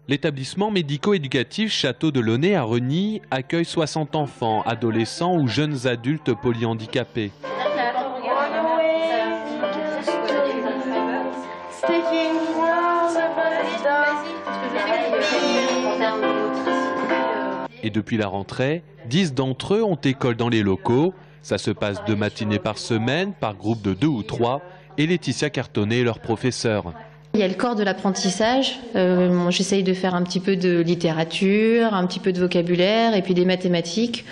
L'établissement médico-éducatif Château de Launay à Reny accueille 60 enfants, adolescents ou jeunes adultes polyhandicapés. Et depuis la rentrée, 10 d'entre eux ont école dans les locaux. Ça se passe 2 matinées par semaine, par groupe de 2 ou 3. Et Laetitia Cartonnet est leur professeure. Il y a le corps de l'apprentissage. J'essaye de faire un petit peu de littérature, un petit peu de vocabulaire et puis des mathématiques.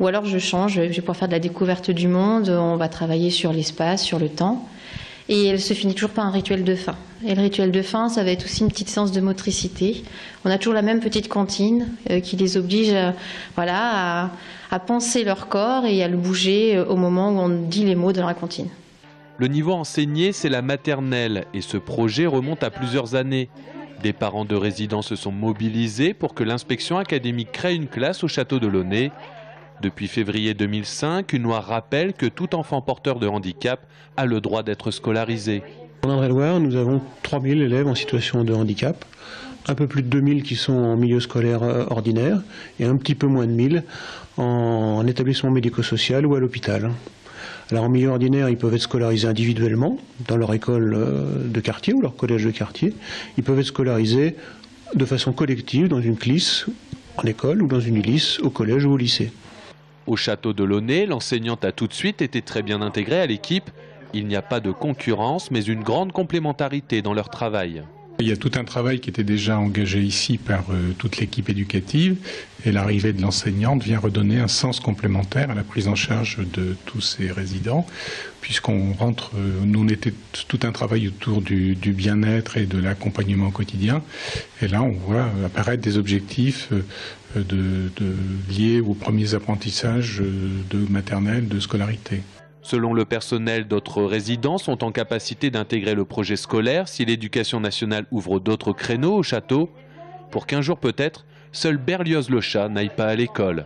Ou alors je change, je vais pouvoir faire de la découverte du monde. On va travailler sur l'espace, sur le temps. Et elle se finit toujours par un rituel de fin. Et le rituel de fin, ça va être aussi une petite séance de motricité. On a toujours la même petite cantine qui les oblige à penser leur corps et à le bouger au moment où on dit les mots dans la cantine. Le niveau enseigné, c'est la maternelle et ce projet remonte à plusieurs années. Des parents de résidents se sont mobilisés pour que l'inspection académique crée une classe au Château de Launay. Depuis février 2005, une loi rappelle que tout enfant porteur de handicap a le droit d'être scolarisé. En Indre-et-Loire, nous avons 3000 élèves en situation de handicap, un peu plus de 2000 qui sont en milieu scolaire ordinaire et un petit peu moins de 1000 en établissement médico-social ou à l'hôpital. Alors en milieu ordinaire, ils peuvent être scolarisés individuellement dans leur école de quartier ou leur collège de quartier. Ils peuvent être scolarisés de façon collective dans une CLIS en école ou dans une ULIS au collège ou au lycée. Au Château de Launay, l'enseignante a tout de suite été très bien intégrée à l'équipe. Il n'y a pas de concurrence, mais une grande complémentarité dans leur travail. Il y a tout un travail qui était déjà engagé ici par toute l'équipe éducative et l'arrivée de l'enseignante vient redonner un sens complémentaire à la prise en charge de tous ces résidents puisqu'on rentre, nous on était tout un travail autour du bien-être et de l'accompagnement au quotidien et là on voit apparaître des objectifs liés aux premiers apprentissages de maternelle, de scolarité. Selon le personnel, d'autres résidents sont en capacité d'intégrer le projet scolaire si l'éducation nationale ouvre d'autres créneaux au château. Pour 15 jours peut-être, seul Berlioz le chat n'aille pas à l'école.